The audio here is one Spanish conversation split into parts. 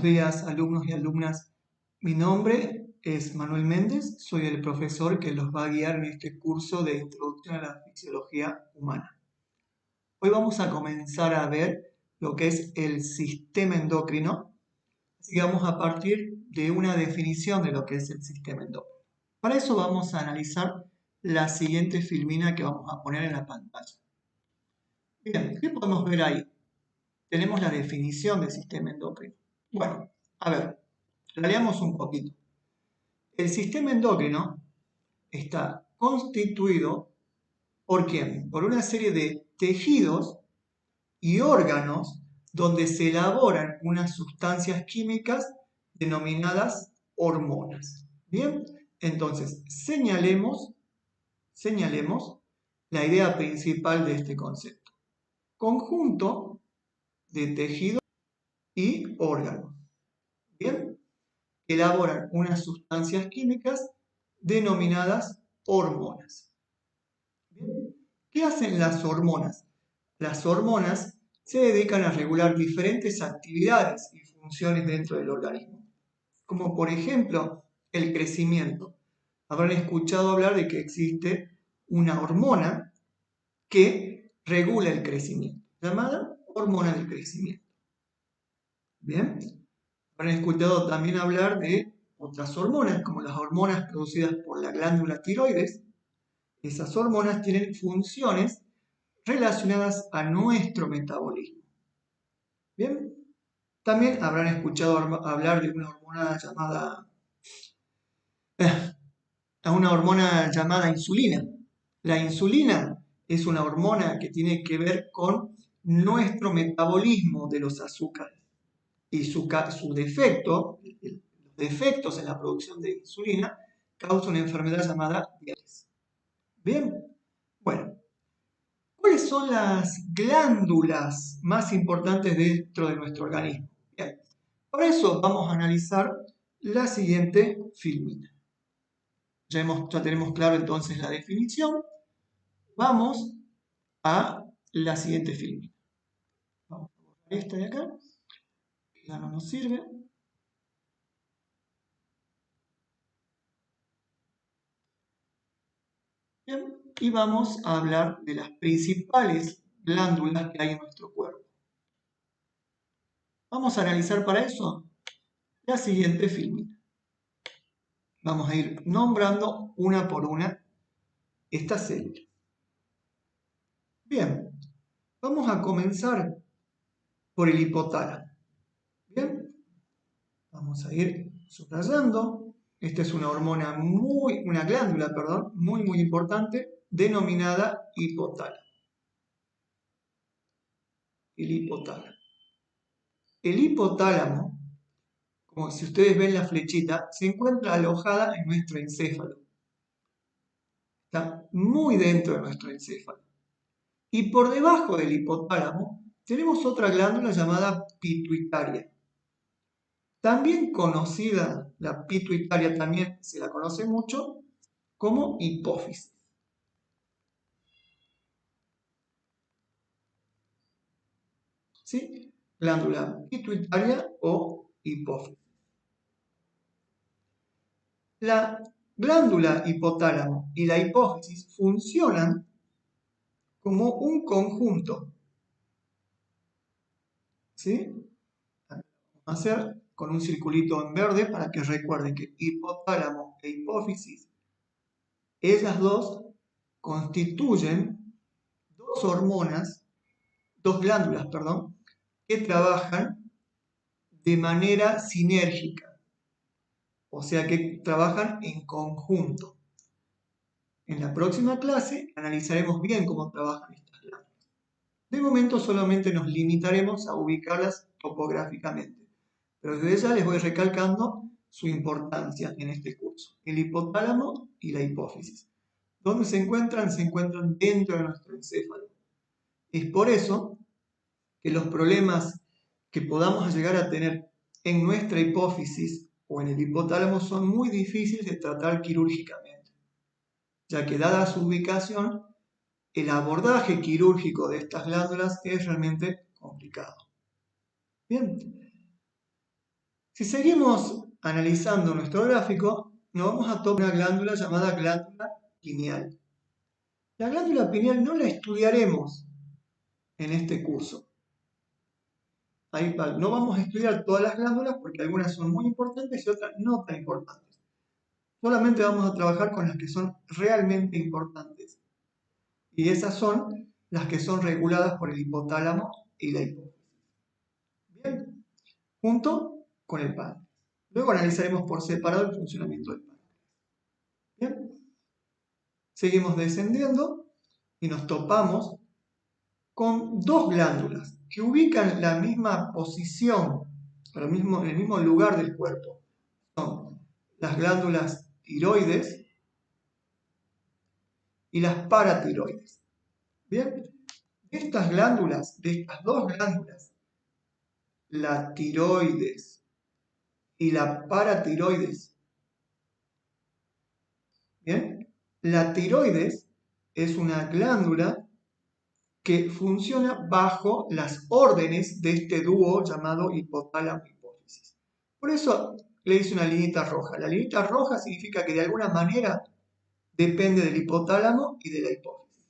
días, alumnos y alumnas. Mi nombre es Manuel Méndez, soy el profesor que los va a guiar en este curso de Introducción a la Fisiología Humana. Hoy vamos a comenzar a ver lo que es el sistema endocrino, así que vamos a partir de una definición de lo que es el sistema endocrino. Para eso vamos a analizar la siguiente filmina que vamos a poner en la pantalla. Bien, ¿qué podemos ver ahí? Tenemos la definición del sistema endocrino. Bueno, a ver, la leamos un poquito. El sistema endocrino está constituido ¿por quién? Por una serie de tejidos y órganos donde se elaboran unas sustancias químicas denominadas hormonas. Bien, entonces señalemos la idea principal de este concepto. Conjunto de tejidos y órganos. Bien, elaboran unas sustancias químicas denominadas hormonas. Bien, ¿qué hacen las hormonas? Las hormonas se dedican a regular diferentes actividades y funciones dentro del organismo, como por ejemplo el crecimiento. Habrán escuchado hablar de que existe una hormona que regula el crecimiento, llamada hormona del crecimiento. Bien, habrán escuchado también hablar de otras hormonas, como las hormonas producidas por la glándula tiroides. Esas hormonas tienen funciones relacionadas a nuestro metabolismo. Bien, también habrán escuchado hablar de una hormona llamada insulina. La insulina es una hormona que tiene que ver con nuestro metabolismo de los azúcares y su defecto, los defectos en la producción de insulina, causa una enfermedad llamada diabetes. Bien, bueno, ¿cuáles son las glándulas más importantes dentro de nuestro organismo? Bien, para eso vamos a analizar la siguiente filmina. Ya tenemos claro entonces la definición. Vamos a la siguiente filmina. Vamos a borrar esta de acá, ya no nos sirve. Bien, y vamos a hablar de las principales glándulas que hay en nuestro cuerpo. Vamos a analizar para eso la siguiente filmina. Vamos a ir nombrando una por una estas células. Bien, vamos a comenzar por el hipotálamo. Bien, vamos a ir subrayando. Esta es una glándula, muy importante, denominada hipotálamo. El hipotálamo. El hipotálamo, como si ustedes ven la flechita, se encuentra alojada en nuestro encéfalo. Está muy dentro de nuestro encéfalo. Y por debajo del hipotálamo tenemos otra glándula llamada pituitaria. También conocida, la pituitaria también se la conoce mucho como hipófisis. ¿Sí? Glándula pituitaria o hipófisis. La glándula hipotálamo y la hipófisis funcionan como un conjunto. ¿Sí? Vamos a hacer con un circulito en verde para que recuerden que hipotálamo e hipófisis, ellas dos constituyen dos glándulas, que trabajan de manera sinérgica, o sea que trabajan en conjunto. En la próxima clase analizaremos bien cómo trabajan estas glándulas. De momento solamente nos limitaremos a ubicarlas topográficamente, pero desde ya les voy recalcando su importancia en este curso. El hipotálamo y la hipófisis. ¿Dónde se encuentran? Se encuentran dentro de nuestro encéfalo. Es por eso que los problemas que podamos llegar a tener en nuestra hipófisis o en el hipotálamo son muy difíciles de tratar quirúrgicamente, ya que dada su ubicación, el abordaje quirúrgico de estas glándulas es realmente complicado. Bien, Si seguimos analizando nuestro gráfico, nos vamos a tomar una glándula llamada glándula pineal. La glándula pineal no la estudiaremos en este curso. Ahí no vamos a estudiar todas las glándulas porque algunas son muy importantes y otras no tan importantes. Solamente vamos a trabajar con las que son realmente importantes. Y esas son las que son reguladas por el hipotálamo y la hipófisis. Bien, junto con el páncreas. Luego analizaremos por separado el funcionamiento del páncreas. Bien, seguimos descendiendo y nos topamos con dos glándulas que ubican la misma posición, en el mismo lugar del cuerpo. Son las glándulas tiroides y las paratiroides. Bien, de estas glándulas, de estas dos glándulas, la tiroides y la paratiroides. Bien, la tiroides es una glándula que funciona bajo las órdenes de este dúo llamado hipotálamo-hipófisis. Por eso le hice una linita roja. La linita roja significa que de alguna manera depende del hipotálamo y de la hipófisis.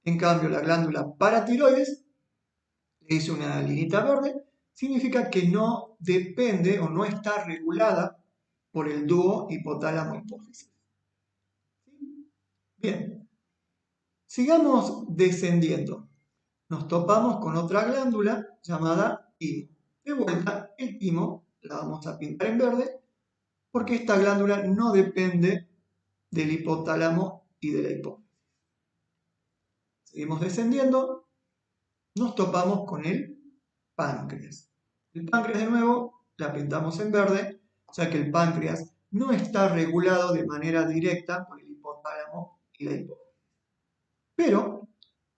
En cambio, la glándula paratiroides, le hice una linita verde, significa que no depende o no está regulada por el dúo hipotálamo-hipófisis. Bien, sigamos descendiendo. Nos topamos con otra glándula llamada timo. De vuelta, el timo la vamos a pintar en verde porque esta glándula no depende del hipotálamo y de la hipófisis. Seguimos descendiendo, nos topamos con el páncreas. El páncreas de nuevo la pintamos en verde, ya que el páncreas no está regulado de manera directa por el hipotálamo y la hipófisis. Pero,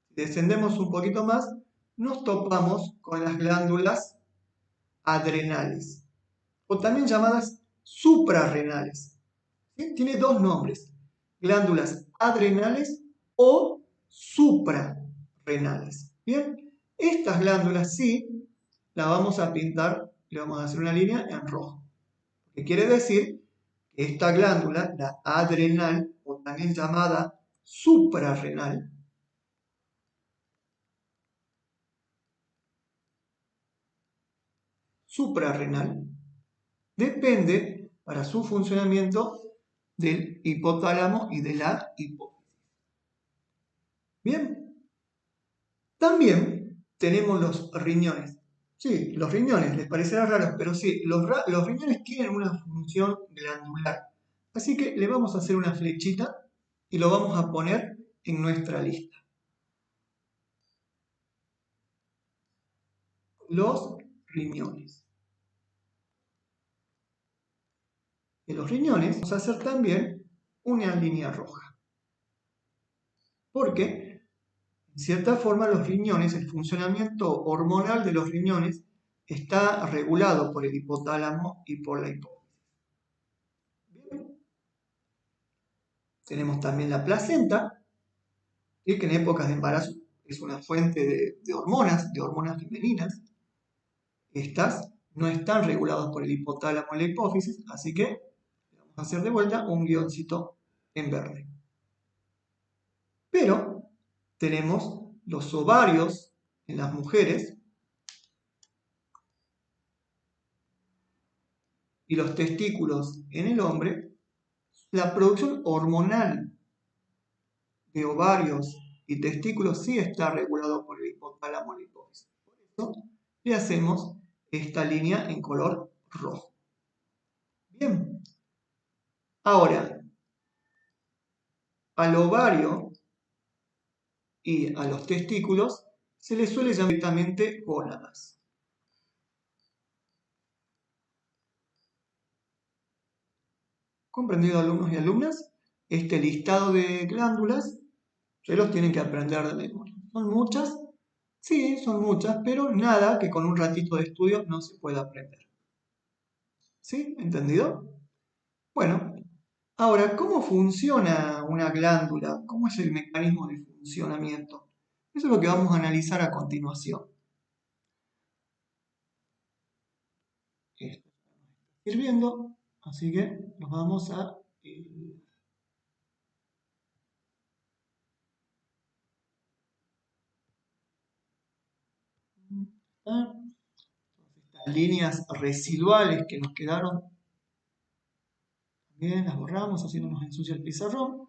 si descendemos un poquito más, nos topamos con las glándulas adrenales, o también llamadas suprarrenales. ¿Sí? Tiene dos nombres, glándulas adrenales o suprarrenales. Bien, estas glándulas sí las vamos a pintar, le vamos a hacer una línea en rojo, que quiere decir que esta glándula, la adrenal, o también llamada suprarrenal, depende para su funcionamiento del hipotálamo y de la hipófisis. Bien, también tenemos los riñones. Sí, los riñones, les parecerá raro, pero sí, los riñones tienen una función glandular. Así que le vamos a hacer una flechita y lo vamos a poner en nuestra lista. Los riñones. De los riñones vamos a hacer también una línea roja. Porque, en cierta forma, los riñones, el funcionamiento hormonal de los riñones está regulado por el hipotálamo y por la hipófisis. Bien. Tenemos también la placenta, ¿sí? Que en épocas de embarazo es una fuente de hormonas femeninas. Estas no están reguladas por el hipotálamo y la hipófisis, así que vamos a hacer de vuelta un guioncito en verde. Pero tenemos los ovarios en las mujeres y los testículos en el hombre. La producción hormonal de ovarios y testículos sí está regulado por el hipotálamo y la hipófisis. Por eso le hacemos esta línea en color rojo. Bien. Ahora, al ovario y a los testículos se les suele llamar directamente gónadas. ¿Comprendido, alumnos y alumnas? Este listado de glándulas se los tienen que aprender de memoria. ¿Son muchas? Sí, son muchas, pero nada que con un ratito de estudio no se pueda aprender. ¿Sí? ¿Entendido? Bueno, ahora, ¿cómo funciona una glándula? ¿Cómo es el mecanismo de funcionamiento? Eso es lo que vamos a analizar a continuación. Esto ir viendo, así que los vamos a... estas líneas residuales que nos quedaron, también las borramos, así no nos ensucia el pizarrón.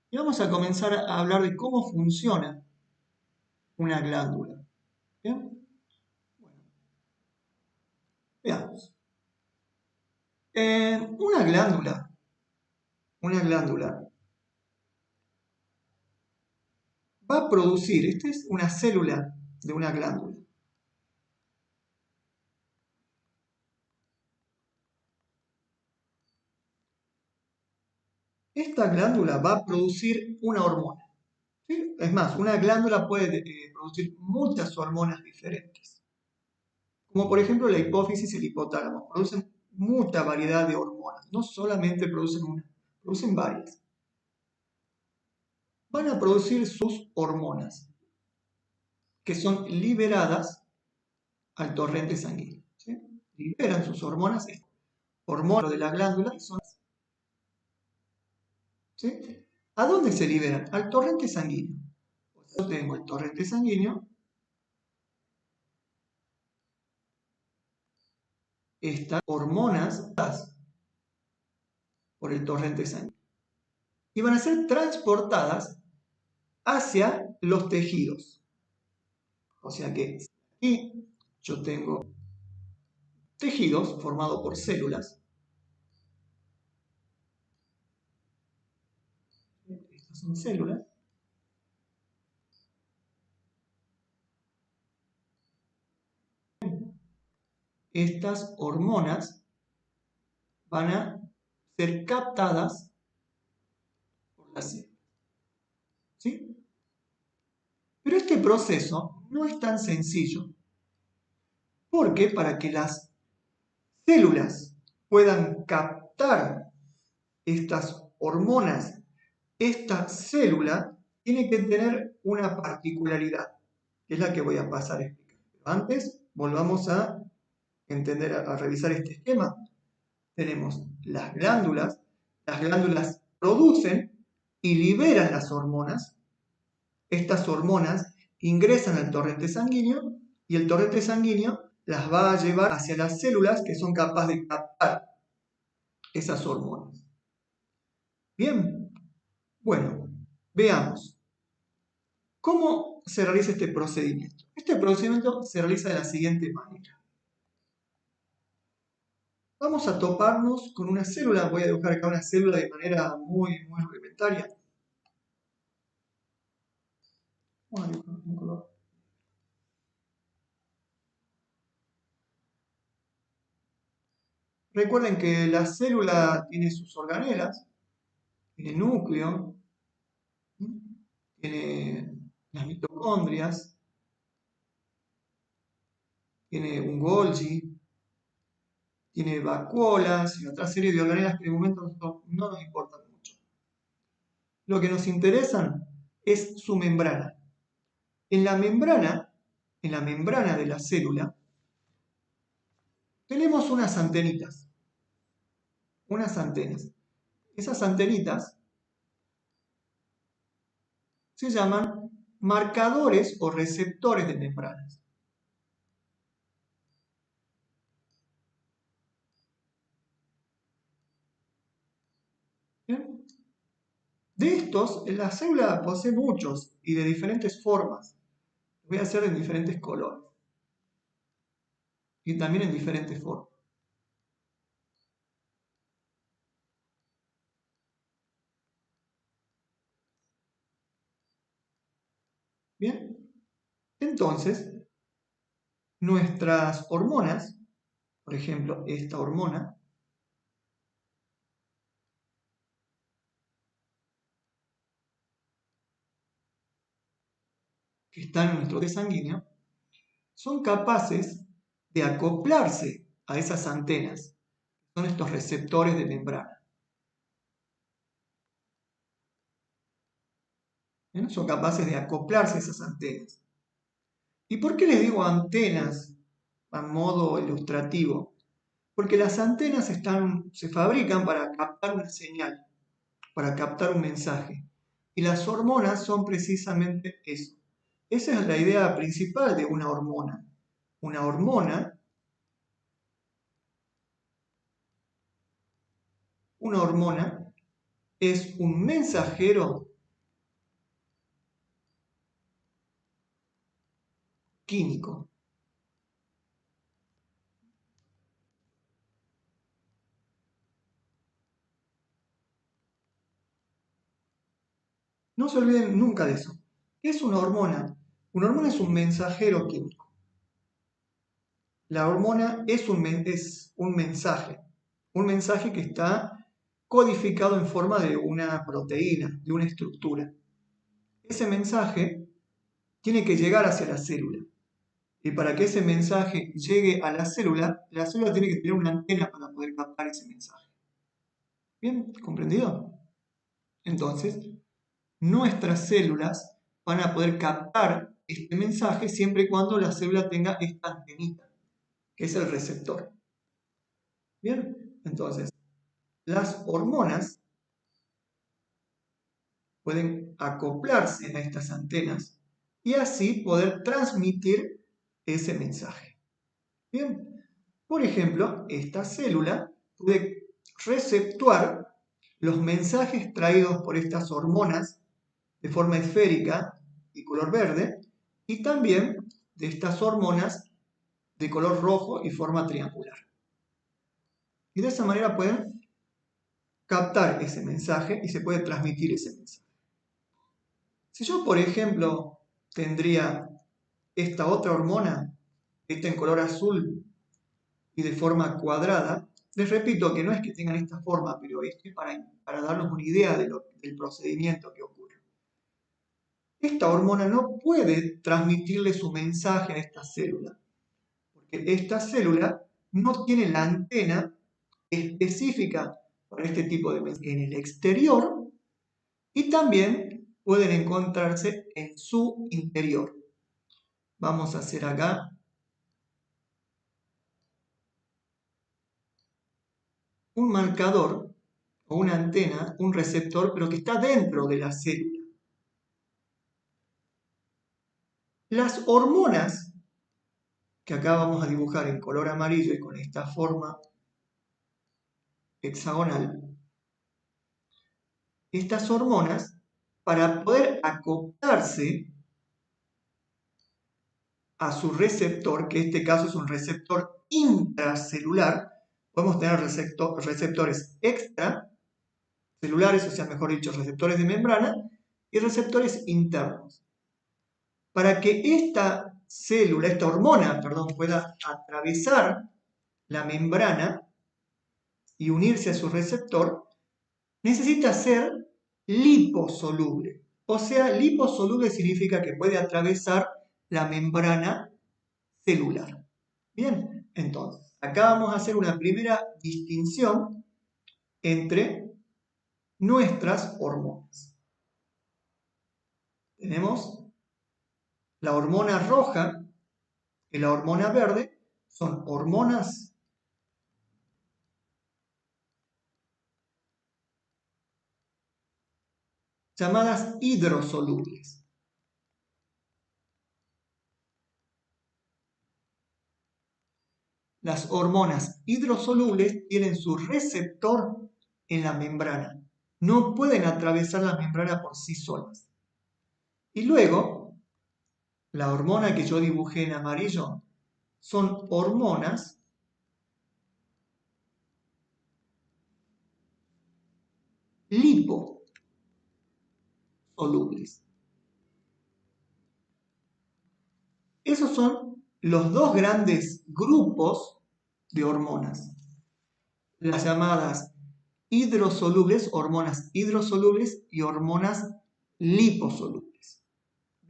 Y vamos a comenzar a hablar de cómo funciona una glándula. ¿Bien? Bueno, veamos. Una glándula va a producir, esta es una célula de una glándula. Esta glándula va a producir una hormona. ¿Sí? Es más, una glándula puede producir muchas hormonas diferentes. Como por ejemplo la hipófisis y el hipotálamo. Producen mucha variedad de hormonas. No solamente producen una, producen varias. Van a producir sus hormonas, que son liberadas al torrente sanguíneo. ¿Sí? Liberan sus hormonas, hormonas de la glándula, y son... ¿Sí? ¿A dónde se liberan? Al torrente sanguíneo. Yo tengo el torrente sanguíneo, estas hormonas por el torrente sanguíneo y van a ser transportadas hacia los tejidos. O sea que aquí yo tengo tejidos formados por células. Estas son células. Estas hormonas van a ser captadas por las células. ¿Sí? Pero este proceso no es tan sencillo, porque para que las células puedan captar estas hormonas, esta célula tiene que tener una particularidad, que es la que voy a pasar a explicar. Pero antes, volvamos a entender, a revisar este esquema. Tenemos las glándulas producen y liberan las hormonas. Estas hormonas ingresan al torrente sanguíneo y el torrente sanguíneo las va a llevar hacia las células que son capaces de captar esas hormonas. Bien, bueno, veamos. ¿Cómo se realiza este procedimiento? Este procedimiento se realiza de la siguiente manera. Vamos a toparnos con una célula. Voy a dibujar acá una célula de manera muy rudimentaria. Vamos a dibujar un color. Recuerden que la célula tiene sus organelas, tiene núcleo, tiene las mitocondrias, tiene un Golgi, tiene vacuolas y otra serie de organelas que de momento no nos importan mucho. Lo que nos interesa es su membrana. En la membrana de la célula, tenemos unas antenitas. Unas antenas. Esas antenitas se llaman marcadores o receptores de membranas. ¿Bien? De estos, la célula posee muchos y de diferentes formas. Voy a hacer en diferentes colores. Y también en diferentes formas. Bien, entonces, nuestras hormonas, por ejemplo, esta hormona, que está en nuestro torrente sanguíneo, son capaces de acoplarse a esas antenas, son estos receptores de membrana. ¿Bien? Son capaces de acoplarse a esas antenas. ¿Y por qué les digo antenas a modo ilustrativo, porque las antenas se fabrican para captar una señal, para captar un mensaje, y las hormonas son precisamente eso. Esa es la idea principal de una hormona. Una hormona es un mensajero químico. No se olviden nunca de eso. ¿Qué es una hormona? Una hormona es un mensajero químico. La hormona es un mensaje que está codificado en forma de una proteína, de una estructura. Ese mensaje tiene que llegar hacia la célula. Y para que ese mensaje llegue a la célula tiene que tener una antena para poder captar ese mensaje. ¿Bien? ¿Comprendido? Entonces, nuestras células van a poder captar este mensaje siempre y cuando la célula tenga esta antenita, que es el receptor. Bien, entonces, las hormonas pueden acoplarse a estas antenas y así poder transmitir ese mensaje. Bien, por ejemplo, esta célula puede receptuar los mensajes traídos por estas hormonas de forma esférica y color verde, y también de estas hormonas de color rojo y forma triangular. Y de esa manera pueden captar ese mensaje y se puede transmitir ese mensaje. Si yo, por ejemplo, tendría esta otra hormona, esta en color azul y de forma cuadrada, les repito que no es que tengan esta forma, pero esto es para darnos una idea del procedimiento que ocurre. Esta hormona no puede transmitirle su mensaje a esta célula, porque esta célula no tiene la antena específica para este tipo de mensaje en el exterior, y también pueden encontrarse en su interior. Vamos a hacer acá un marcador o una antena, un receptor, pero que está dentro de la célula. Las hormonas, que acá vamos a dibujar en color amarillo y con esta forma hexagonal, estas hormonas, para poder acoplarse a su receptor, que en este caso es un receptor intracelular, podemos tener receptores extracelulares, o sea, mejor dicho, receptores de membrana, y receptores internos. Para que esta hormona, pueda atravesar la membrana y unirse a su receptor, necesita ser liposoluble. O sea, liposoluble significa que puede atravesar la membrana celular. Bien, entonces, acá vamos a hacer una primera distinción entre nuestras hormonas. Tenemos la hormona roja y la hormona verde, son hormonas llamadas hidrosolubles. Las hormonas hidrosolubles tienen su receptor en la membrana. No pueden atravesar la membrana por sí solas. Y luego, la hormona que yo dibujé en amarillo son hormonas liposolubles. Esos son los dos grandes grupos de hormonas. Las llamadas hidrosolubles, hormonas hidrosolubles y hormonas liposolubles.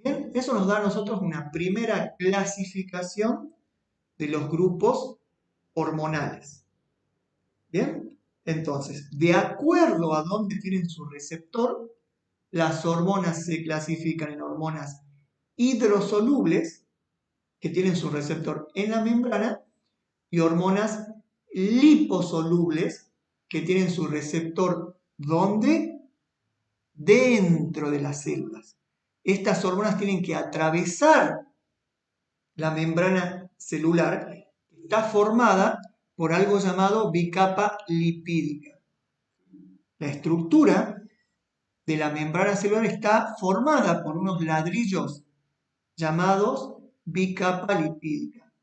Bien, eso nos da a nosotros una primera clasificación de los grupos hormonales. Bien, entonces, de acuerdo a dónde tienen su receptor, las hormonas se clasifican en hormonas hidrosolubles, que tienen su receptor en la membrana y hormonas liposolubles que tienen su receptor ¿dónde? Dentro de las células. Estas hormonas tienen que atravesar la membrana celular, que está formada por algo llamado bicapa lipídica. La estructura de la membrana celular está formada por unos ladrillos llamados bicapa lipídica.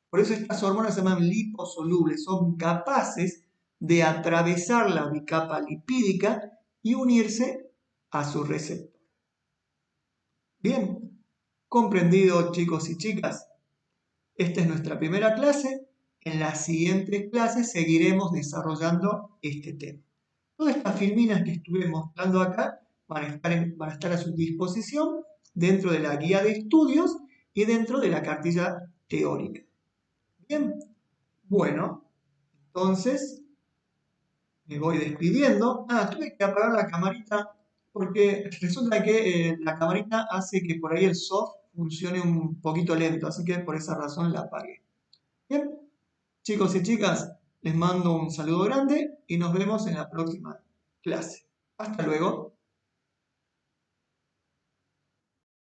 Por eso estas hormonas se llaman liposolubles, son capaces de atravesar la bicapa lipídica y unirse a su receptor. Bien, comprendido, chicos y chicas. Esta es nuestra primera clase. En las siguientes clases seguiremos desarrollando este tema. Todas estas filminas que estuve mostrando acá van a estar a su disposición dentro de la guía de estudios y dentro de la cartilla teórica. Bien, bueno, entonces me voy despidiendo. Tuve que apagar la camarita porque resulta que la camarita hace que por ahí el soft funcione un poquito lento, así que por esa razón la apagué. Bien, chicos y chicas, les mando un saludo grande y nos vemos en la próxima clase. Hasta luego.